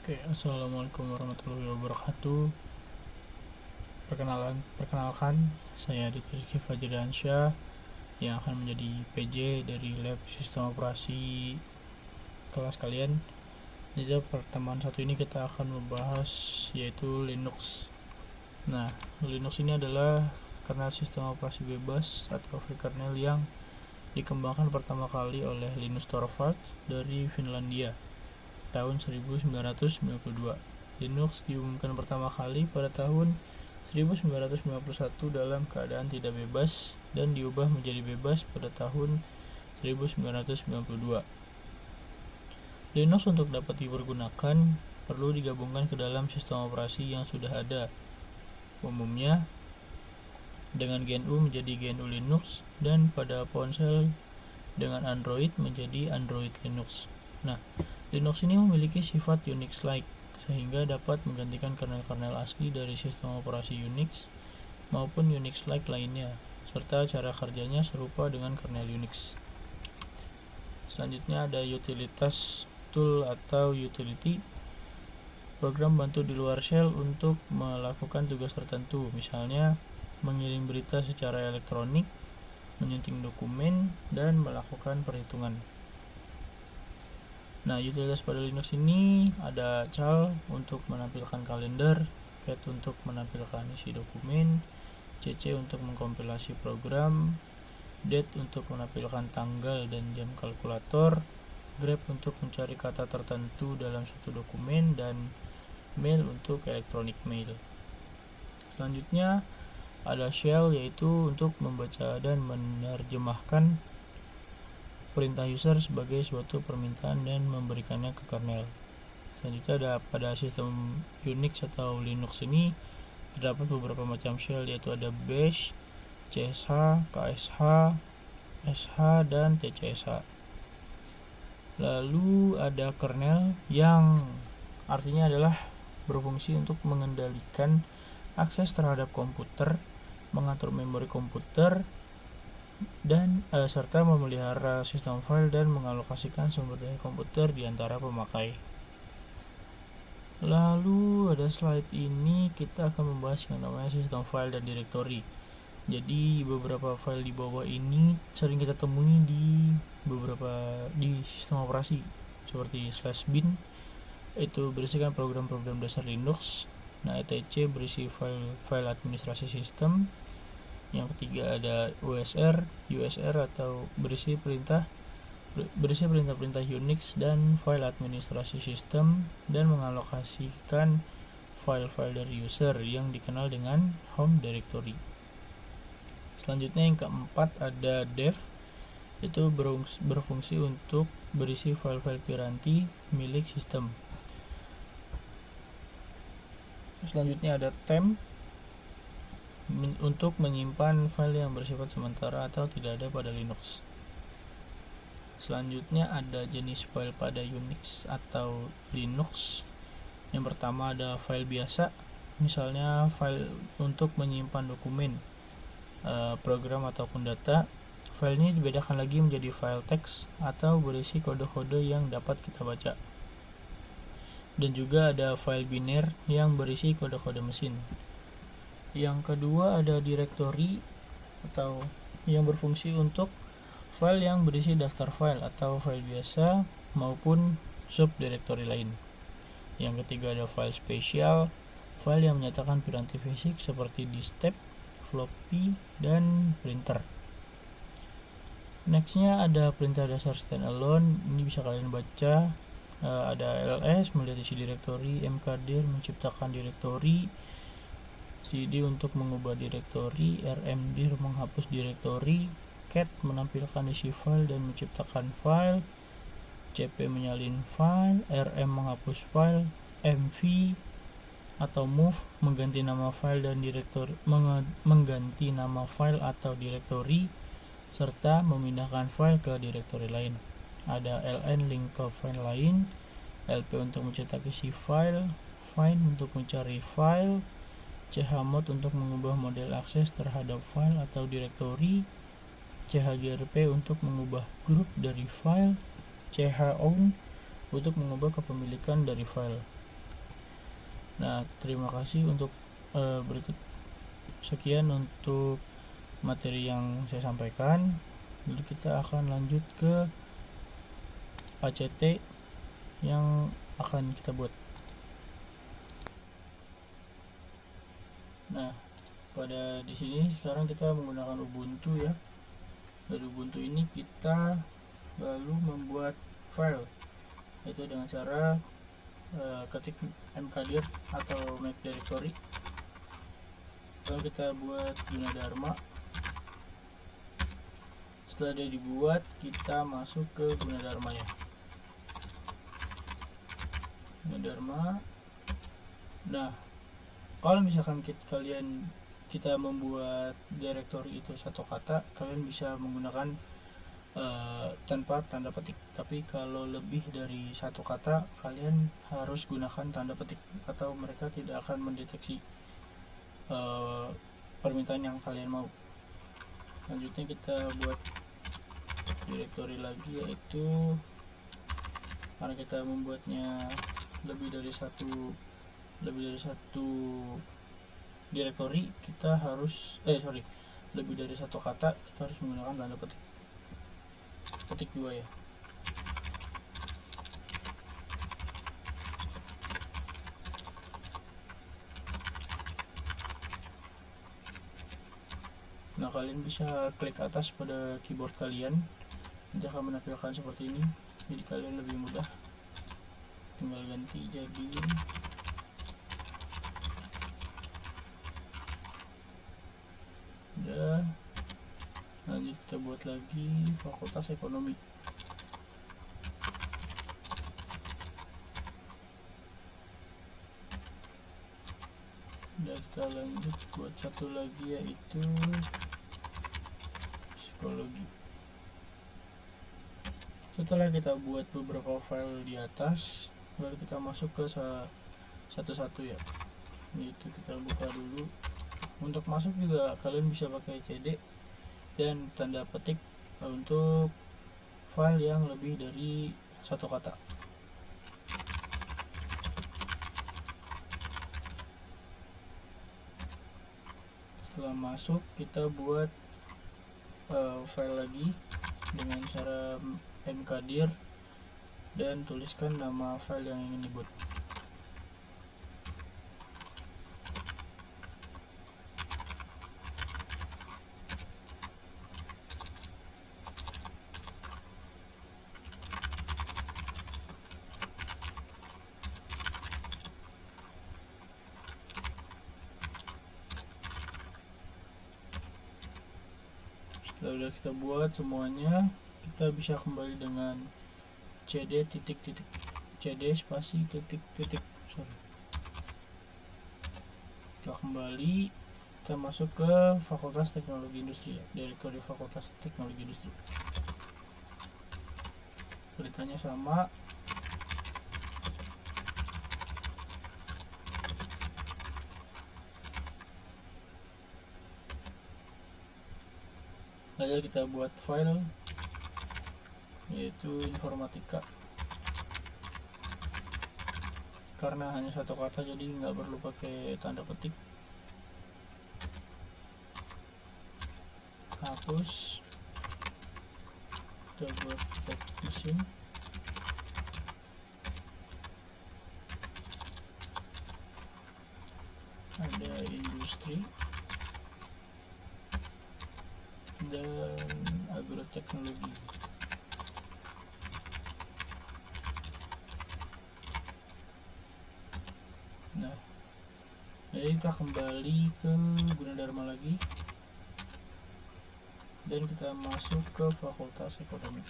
Oke, assalamualaikum warahmatullahi wabarakatuh. Perkenalkan, saya Diki Rizky Fajriansyah yang akan menjadi PJ dari lab sistem operasi kelas kalian. Jadi pertemuan satu ini kita akan membahas yaitu Linux. Nah, Linux ini adalah kernel sistem operasi bebas atau free kernel yang dikembangkan pertama kali oleh Linus Torvalds dari Finlandia tahun 1992. Linux diumumkan pertama kali pada tahun 1991 dalam keadaan tidak bebas dan diubah menjadi bebas pada tahun 1992. Linux untuk dapat dipergunakan perlu digabungkan ke dalam sistem operasi yang sudah ada. Umumnya dengan GNU menjadi GNU Linux dan pada ponsel dengan Android menjadi Android Linux. Nah, Linux ini memiliki sifat Unix-like sehingga dapat menggantikan kernel-kernel asli dari sistem operasi Unix maupun Unix-like lainnya, serta cara kerjanya serupa dengan kernel Unix. Selanjutnya ada utilitas tool atau utility, program bantu di luar shell untuk melakukan tugas tertentu, misalnya mengirim berita secara elektronik, menyunting dokumen, dan melakukan perhitungan. Nah, utilitas pada Linux ini ada cal untuk menampilkan kalender, cat untuk menampilkan isi dokumen, cc untuk mengkompilasi program, date untuk menampilkan tanggal dan jam kalkulator, grep untuk mencari kata tertentu dalam suatu dokumen, dan mail untuk electronic mail. Selanjutnya ada shell, yaitu untuk membaca dan menerjemahkan perintah user sebagai suatu permintaan dan memberikannya ke kernel. Selanjutnya ada pada sistem Unix atau Linux ini terdapat beberapa macam shell, yaitu ada bash, csh, ksh, sh, dan tcsh. Lalu ada kernel yang artinya adalah berfungsi untuk mengendalikan akses terhadap komputer, mengatur memori komputer, dan serta memelihara sistem file dan mengalokasikan sumber daya komputer di antara pemakai. Lalu ada slide ini kita akan membahas yang namanya sistem file dan directory. Jadi beberapa file di bawah ini sering kita temui di sistem operasi seperti /bin, itu berisikan program-program dasar Linux. Nah, etc berisi file administrasi sistem. Yang ketiga ada USR atau berisi perintah-perintah Unix dan file administrasi sistem dan mengalokasikan file-file dari user yang dikenal dengan home directory. Selanjutnya yang keempat ada dev, itu berfungsi untuk berisi file-file piranti milik sistem. Selanjutnya ada temp untuk menyimpan file yang bersifat sementara atau tidak ada pada Linux. Selanjutnya ada jenis file pada Unix atau Linux. Yang pertama ada file biasa, misalnya file untuk menyimpan dokumen, program ataupun data. File ini dibedakan lagi menjadi file teks atau berisi kode-kode yang dapat kita baca. Dan juga ada file biner yang berisi kode-kode mesin. Yang kedua ada directory atau yang berfungsi untuk file yang berisi daftar file atau file biasa maupun subdirectory lain. Yang ketiga ada file spesial, file yang menyatakan piranti fisik seperti disk, floppy, dan printer. Nextnya ada perintah dasar standalone, ini bisa kalian baca. Ada ls melihat isi directory, mkdir menciptakan directory, cd untuk mengubah directory, rmdir menghapus directory, cat menampilkan isi file dan menciptakan file, cp menyalin file, rm menghapus file, mv atau move mengganti nama file dan directory, mengganti nama file atau directory, serta memindahkan file ke directory lain. Ada ln link ke file lain, lp untuk mencetak isi file, find untuk mencari file, chmod untuk mengubah model akses terhadap file atau directory, chgrp untuk mengubah grup dari file, chown untuk mengubah kepemilikan dari file. Nah, terima kasih untuk berikut. Sekian untuk materi yang saya sampaikan. Lalu kita akan lanjut ke ACT yang akan kita buat. Nah, pada di sini sekarang kita menggunakan Ubuntu ya. Dari Ubuntu ini kita lalu membuat file, yaitu dengan cara ketik mkdir atau make directory. Lalu kita buat Gunadarma. Setelah dia dibuat, kita masuk ke Gunadarma ya. Gunadarma. Nah, kalau misalkan kita membuat directory itu satu kata, kalian bisa menggunakan tanpa tanda petik. Tapi kalau lebih dari satu kata, kalian harus gunakan tanda petik atau mereka tidak akan mendeteksi permintaan yang kalian mau. Selanjutnya kita buat directory lagi, yaitu karena kita membuatnya lebih dari satu directory, kita harus lebih dari satu kata, kita harus menggunakan tanda petik 2 ya. Nah, kalian bisa klik atas pada keyboard kalian, nanti akan menampilkan seperti ini, jadi kalian lebih mudah. Tinggal ganti jadi udah. Lanjut kita buat lagi Fakultas Ekonomi. Dan kita lanjut buat satu lagi, yaitu Psikologi. Setelah kita buat beberapa file di atas, lalu kita masuk ke satu-satu ya. Yaitu kita buka dulu. Untuk masuk juga kalian bisa pakai CD dan tanda petik untuk file yang lebih dari satu kata. Setelah masuk, kita buat file lagi dengan cara mkdir dan tuliskan nama file yang ingin dibuat. Setelah sudah kita buat semuanya, kita bisa kembali dengan cd spasi titik. Kita kembali, kita masuk ke Fakultas Teknologi Industri ya, directory Fakultas Teknologi Industri. Beritanya sama. Lalu kita buat file, yaitu informatika. Karena hanya satu kata, jadi nggak perlu pakai tanda petik. Hapus. Kita buat tab mesin. Ada industri dan agroteknologi. Nah, jadi kita kembali ke Gunadarma lagi dan kita masuk ke Fakultas Ekonomi.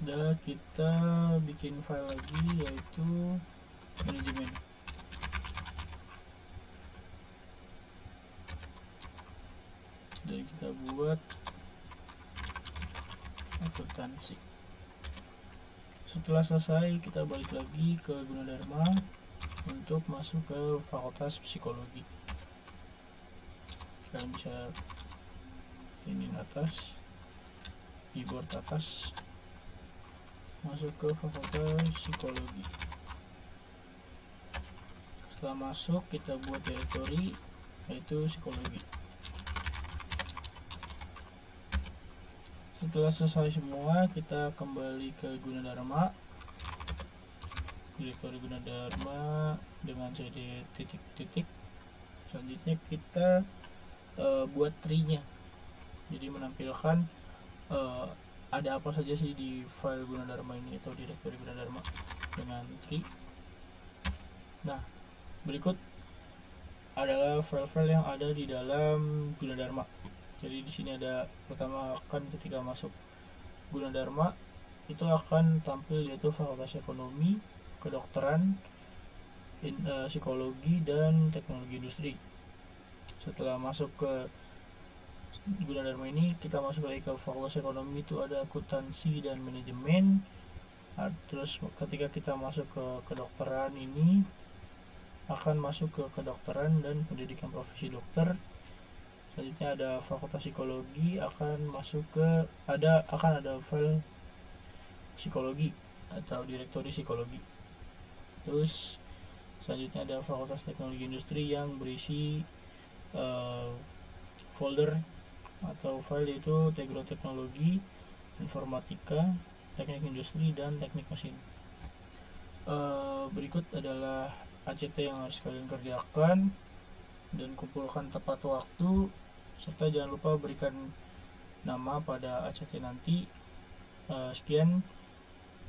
Dan kita bikin file lagi, yaitu manajemen. Dan kita buat akuntansi. Setelah selesai, kita balik lagi ke Gunadarma untuk masuk ke Fakultas Psikologi. Kalian bisa ini atas, keyboard atas, masuk ke Fakultas Psikologi. Setelah masuk, kita buat direktori yaitu psikologi. Setelah selesai semua, kita kembali ke Gunadarma, direktori Gunadarma dengan CD titik-titik. Selanjutnya kita buat tree-nya, jadi menampilkan ada apa saja sih di file Gunadarma ini atau direktori Gunadarma dengan tree. Nah, berikut adalah file-file yang ada di dalam Gunadarma. Jadi di sini ada pertama, kan ketika masuk Gunadarma itu akan tampil yaitu Fakultas Ekonomi, Kedokteran, Psikologi, dan Teknologi Industri. Setelah masuk ke Gunadarma ini, kita masuk lagi ke Fakultas Ekonomi, itu ada akuntansi dan manajemen. Terus ketika kita masuk ke kedokteran ini akan masuk ke kedokteran dan pendidikan profesi dokter. Selanjutnya ada Fakultas Psikologi, akan masuk ke akan ada file psikologi atau direktori psikologi. Terus selanjutnya ada Fakultas Teknologi Industri yang berisi folder atau file yaitu Teknologi, Informatika, Teknik Industri, dan Teknik Mesin. Berikut adalah ACT yang harus kalian kerjakan dan kumpulkan tepat waktu, serta jangan lupa berikan nama pada ACT nanti. Sekian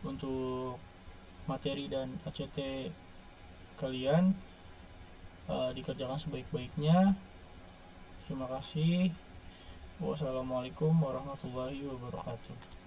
untuk materi dan ACT kalian, dikerjakan sebaik-baiknya. Terima kasih. Wassalamualaikum warahmatullahi wabarakatuh.